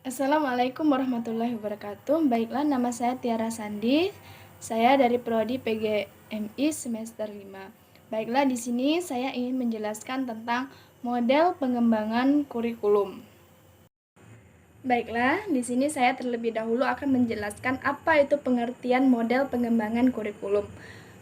Assalamualaikum warahmatullahi wabarakatuh. Baiklah, nama saya Tiara Sandi. Saya dari Prodi PGMI semester 5. Baiklah, di sini saya ingin menjelaskan tentang model pengembangan kurikulum. Baiklah, di sini saya terlebih dahulu akan menjelaskan apa itu pengertian model pengembangan kurikulum.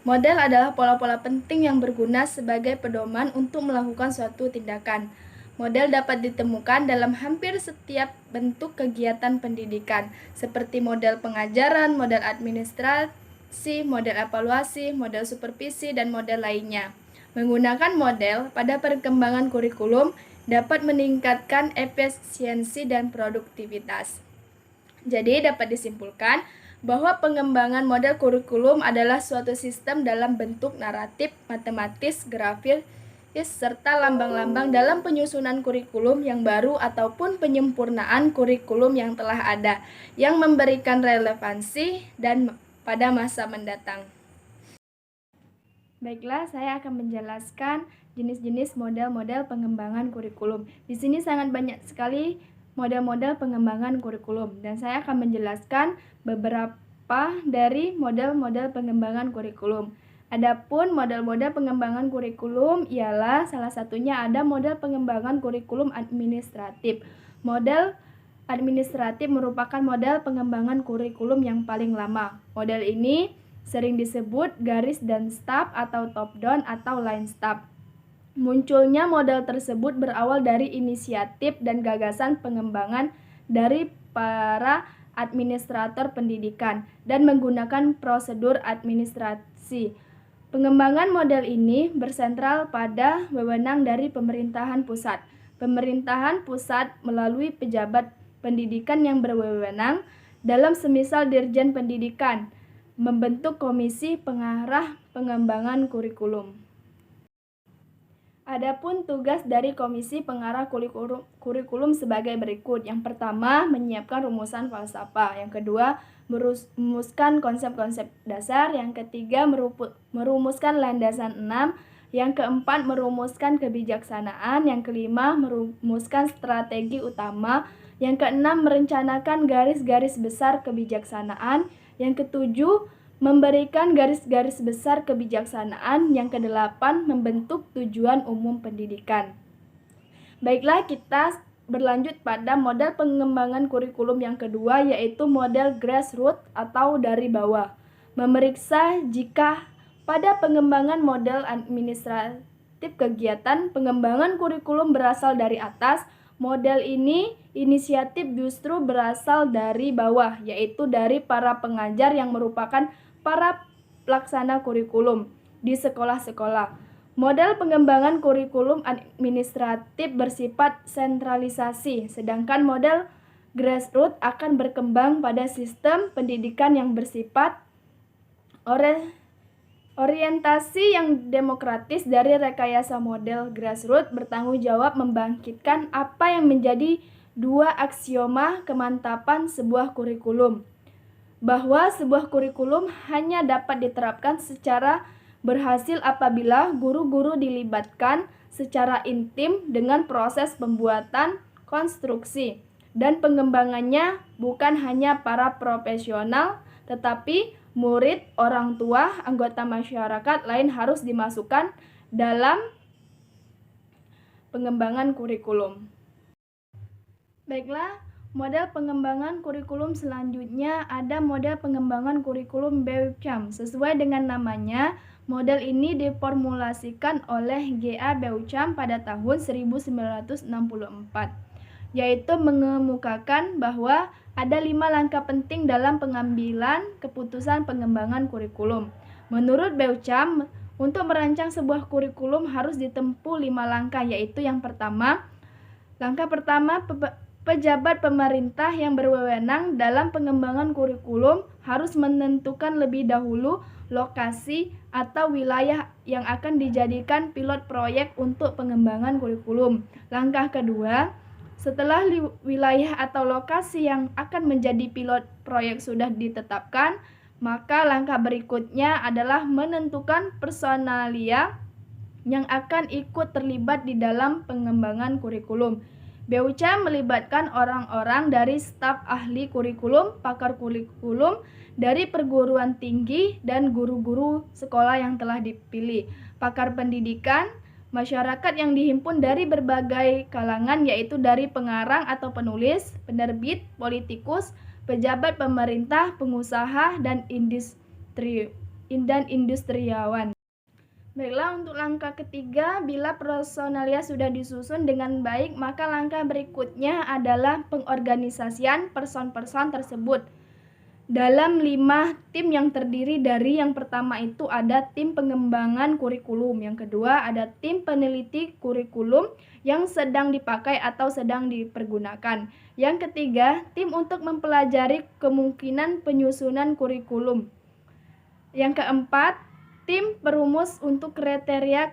Model adalah pola-pola penting yang berguna sebagai pedoman untuk melakukan suatu tindakan. Model dapat ditemukan dalam hampir setiap bentuk kegiatan pendidikan, seperti model pengajaran, model administrasi, model evaluasi, model supervisi, dan model lainnya. Menggunakan model pada perkembangan kurikulum dapat meningkatkan efisiensi dan produktivitas. Jadi dapat disimpulkan bahwa pengembangan model kurikulum adalah suatu sistem dalam bentuk naratif, matematis, grafis, serta lambang-lambang dalam penyusunan kurikulum yang baru ataupun penyempurnaan kurikulum yang telah ada, yang memberikan relevansi dan pada masa mendatang. Baiklah, saya akan menjelaskan jenis-jenis model-model pengembangan kurikulum. Di sini sangat banyak sekali model-model pengembangan kurikulum, dan saya akan menjelaskan beberapa dari model-model pengembangan kurikulum. Adapun model-model pengembangan kurikulum ialah salah satunya ada model pengembangan kurikulum administratif. Model administratif merupakan model pengembangan kurikulum yang paling lama. Model ini sering disebut garis dan staf atau top down atau line staf. Munculnya model tersebut berawal dari inisiatif dan gagasan pengembangan dari para administrator pendidikan dan menggunakan prosedur administrasi. Pengembangan model ini bersentral pada wewenang dari pemerintahan pusat. Pemerintahan pusat melalui pejabat pendidikan yang berwenang dalam semisal Dirjen Pendidikan membentuk komisi pengarah pengembangan kurikulum. Adapun tugas dari komisi pengarah kurikulum sebagai berikut. Yang pertama, menyiapkan rumusan falsafah. Yang kedua, merumuskan konsep-konsep dasar. Yang ketiga, merumuskan landasan 6. Yang keempat, merumuskan kebijaksanaan. Yang kelima, merumuskan strategi utama. Yang keenam, merencanakan garis-garis besar kebijaksanaan. Yang ketujuh, memberikan garis-garis besar kebijaksanaan. Yang kedelapan, membentuk tujuan umum pendidikan. Baiklah, kita berlanjut pada model pengembangan kurikulum yang kedua, yaitu model grassroots atau dari bawah. Memeriksa jika pada pengembangan model administratif kegiatan pengembangan kurikulum berasal dari atas, model ini inisiatif justru berasal dari bawah, yaitu dari para pengajar yang merupakan para pelaksana kurikulum di sekolah-sekolah. Model pengembangan kurikulum administratif bersifat sentralisasi, sedangkan model grassroots akan berkembang pada sistem pendidikan yang bersifat orientasi yang demokratis. Dari rekayasa model grassroots bertanggung jawab membangkitkan apa yang menjadi dua aksioma kemantapan sebuah kurikulum, bahwa sebuah kurikulum hanya dapat diterapkan secara berhasil apabila guru-guru dilibatkan secara intim dengan proses pembuatan konstruksi dan pengembangannya, bukan hanya para profesional, tetapi murid, orang tua, anggota masyarakat lain harus dimasukkan dalam pengembangan kurikulum. Baiklah, model pengembangan kurikulum selanjutnya ada model pengembangan kurikulum Beauchamp. Sesuai dengan namanya, model ini diformulasikan oleh G.A. Beauchamp pada tahun 1964, yaitu mengemukakan bahwa ada 5 langkah penting dalam pengambilan keputusan pengembangan kurikulum. Menurut Beauchamp, untuk merancang sebuah kurikulum harus ditempuh 5 langkah, yaitu yang pertama, langkah pertama, pejabat pemerintah yang berwenang dalam pengembangan kurikulum harus menentukan lebih dahulu lokasi atau wilayah yang akan dijadikan pilot proyek untuk pengembangan kurikulum. Langkah kedua, setelah wilayah atau lokasi yang akan menjadi pilot proyek sudah ditetapkan, maka langkah berikutnya adalah menentukan personalia yang akan ikut terlibat di dalam pengembangan kurikulum. BUCAM melibatkan orang-orang dari staf ahli kurikulum, pakar kurikulum, dari perguruan tinggi, dan guru-guru sekolah yang telah dipilih, pakar pendidikan, masyarakat yang dihimpun dari berbagai kalangan, yaitu dari pengarang atau penulis, penerbit, politikus, pejabat pemerintah, pengusaha, dan industriawan. Baiklah, untuk langkah ketiga, bila personalia sudah disusun dengan baik, maka langkah berikutnya adalah pengorganisasian person-person tersebut dalam 5 tim yang terdiri dari yang pertama itu ada tim pengembangan kurikulum, yang kedua ada tim peneliti kurikulum yang sedang dipakai atau sedang dipergunakan, yang ketiga tim untuk mempelajari kemungkinan penyusunan kurikulum, yang keempat tim perumus untuk kriteria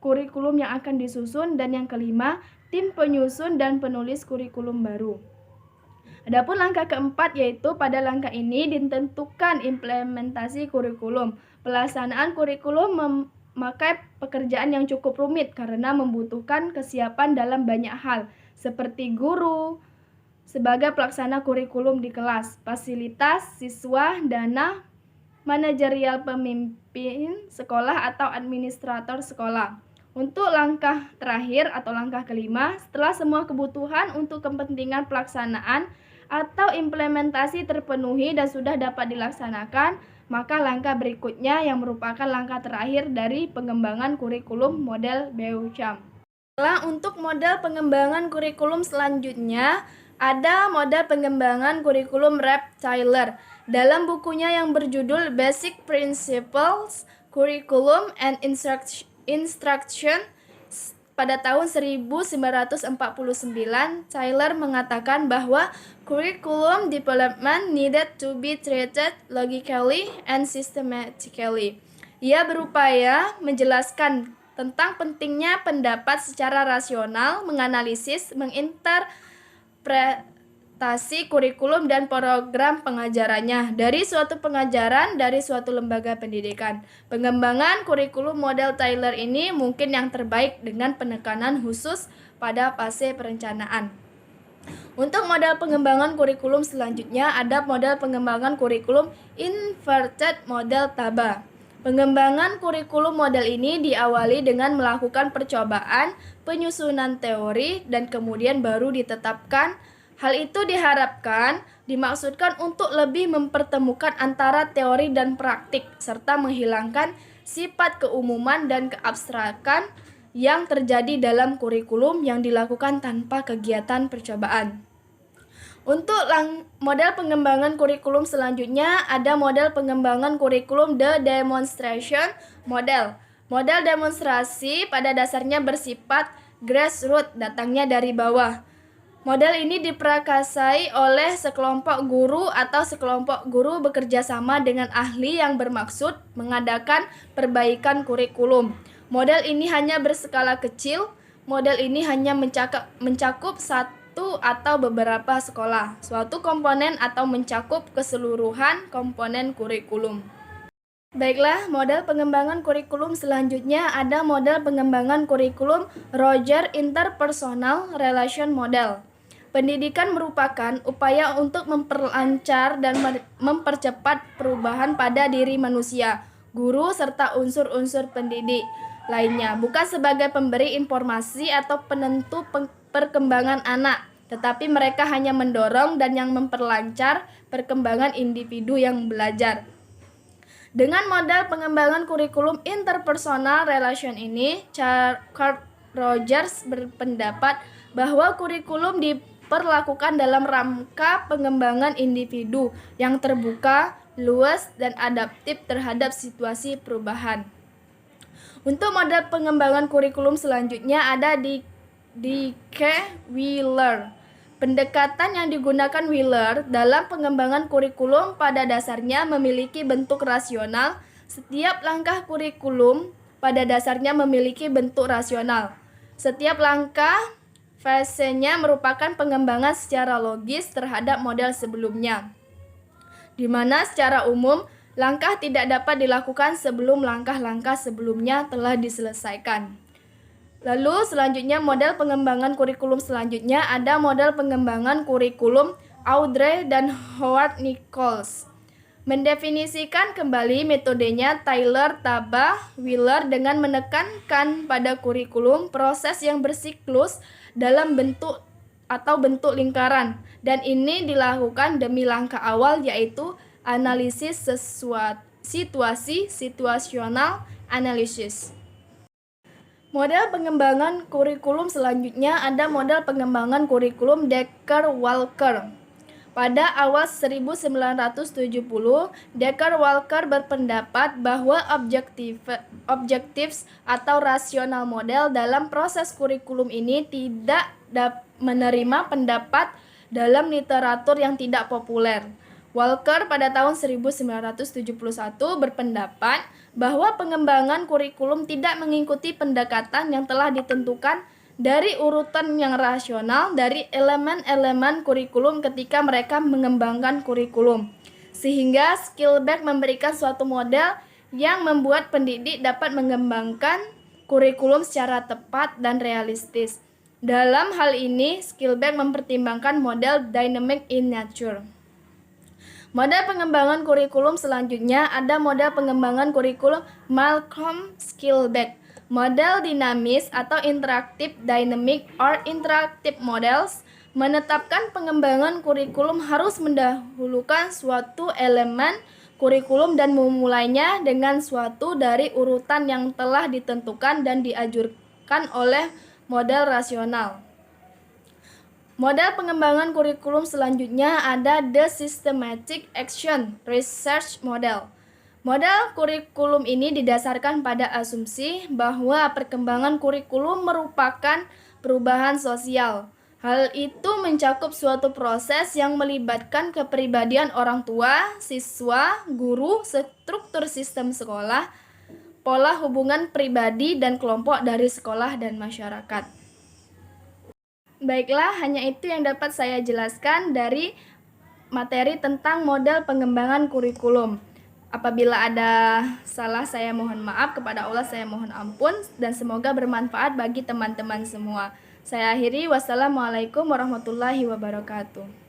kurikulum yang akan disusun, dan yang kelima, tim penyusun dan penulis kurikulum baru. Adapun langkah keempat, yaitu pada langkah ini ditentukan implementasi kurikulum. Pelaksanaan kurikulum memakai pekerjaan yang cukup rumit karena membutuhkan kesiapan dalam banyak hal, seperti guru sebagai pelaksana kurikulum di kelas, fasilitas siswa, dana, manajerial pemimpin sekolah atau administrator sekolah. Untuk langkah terakhir atau langkah kelima, setelah semua kebutuhan untuk kepentingan pelaksanaan atau implementasi terpenuhi dan sudah dapat dilaksanakan, maka langkah berikutnya yang merupakan langkah terakhir dari pengembangan kurikulum model BUCAM. Setelah untuk model pengembangan kurikulum selanjutnya, ada model pengembangan kurikulum Rep Taylor. Dalam bukunya yang berjudul Basic Principles Curriculum and Instruction pada tahun 1949, Taylor mengatakan bahwa curriculum development needed to be treated logically and systematically. Ia berupaya menjelaskan tentang pentingnya pendapat secara rasional, menganalisis, menginterpretasi kurikulum dan program pengajarannya dari suatu pengajaran dari suatu lembaga pendidikan. Pengembangan kurikulum model Taylor ini mungkin yang terbaik dengan penekanan khusus pada fase perencanaan. Untuk model pengembangan kurikulum selanjutnya ada model pengembangan kurikulum inverted model TABA. Pengembangan kurikulum model ini diawali dengan melakukan percobaan, penyusunan teori, dan kemudian baru ditetapkan. Hal itu dimaksudkan untuk lebih mempertemukan antara teori dan praktik, serta menghilangkan sifat keumuman dan keabstrakan yang terjadi dalam kurikulum yang dilakukan tanpa kegiatan percobaan. Untuk model pengembangan kurikulum selanjutnya ada model pengembangan kurikulum The Demonstration Model. Model demonstrasi pada dasarnya bersifat grassroots, datangnya dari bawah. Model ini diprakarsai oleh sekelompok guru atau sekelompok guru bekerja sama dengan ahli yang bermaksud mengadakan perbaikan kurikulum. Model ini hanya berskala kecil. Model ini hanya mencakup satu atau beberapa sekolah, suatu komponen atau mencakup keseluruhan komponen kurikulum. Baiklah, model pengembangan kurikulum selanjutnya ada model pengembangan kurikulum Roger Interpersonal Relation Model. Pendidikan merupakan upaya untuk memperlancar dan mempercepat perubahan pada diri manusia, guru, serta unsur-unsur pendidik lainnya, bukan sebagai pemberi informasi atau penentu perkembangan anak, tetapi mereka hanya mendorong dan yang memperlancar perkembangan individu yang belajar. Dengan model pengembangan kurikulum interpersonal relation ini, Carl Rogers berpendapat bahwa kurikulum diperlakukan dalam rangka pengembangan individu yang terbuka, luas, dan adaptif terhadap situasi perubahan. Untuk model pengembangan kurikulum selanjutnya ada di Wheeler. Pendekatan yang digunakan Wheeler dalam pengembangan kurikulum pada dasarnya memiliki bentuk rasional. Setiap langkah kurikulum pada dasarnya memiliki bentuk rasional. Setiap langkah fasenya merupakan pengembangan secara logis terhadap model sebelumnya, di mana secara umum langkah tidak dapat dilakukan sebelum langkah-langkah sebelumnya telah diselesaikan. Lalu selanjutnya model pengembangan kurikulum selanjutnya ada model pengembangan kurikulum Audrey dan Howard Nichols. Mendefinisikan kembali metodenya Tyler, Tabah, Wheeler dengan menekankan pada kurikulum proses yang bersiklus dalam bentuk atau bentuk lingkaran, dan ini dilakukan demi langkah awal yaitu analisis situasi situasional analisis. Model pengembangan kurikulum selanjutnya ada model pengembangan kurikulum Decker-Walker. Pada awal 1970, Decker-Walker berpendapat bahwa objektif atau rasional model dalam proses kurikulum ini tidak menerima pendapat dalam literatur yang tidak populer. Walker pada tahun 1971 berpendapat bahwa pengembangan kurikulum tidak mengikuti pendekatan yang telah ditentukan dari urutan yang rasional dari elemen-elemen kurikulum ketika mereka mengembangkan kurikulum. Sehingga Skillback memberikan suatu model yang membuat pendidik dapat mengembangkan kurikulum secara tepat dan realistis. Dalam hal ini, Skillback mempertimbangkan model dynamic in nature. Model pengembangan kurikulum selanjutnya ada model pengembangan kurikulum Malcolm Skillback. Model dinamis atau interactive dynamic or interactive models menetapkan pengembangan kurikulum harus mendahulukan suatu elemen kurikulum dan memulainya dengan suatu dari urutan yang telah ditentukan dan diajukan oleh model rasional. Model pengembangan kurikulum selanjutnya ada The Systematic Action Research Model. Model kurikulum ini didasarkan pada asumsi bahwa perkembangan kurikulum merupakan perubahan sosial. Hal itu mencakup suatu proses yang melibatkan kepribadian orang tua, siswa, guru, struktur sistem sekolah, pola hubungan pribadi dan kelompok dari sekolah dan masyarakat. Baiklah, hanya itu yang dapat saya jelaskan dari materi tentang model pengembangan kurikulum. Apabila ada salah, saya mohon maaf, kepada Allah saya mohon ampun, dan semoga bermanfaat bagi teman-teman semua. Saya akhiri, wassalamualaikum warahmatullahi wabarakatuh.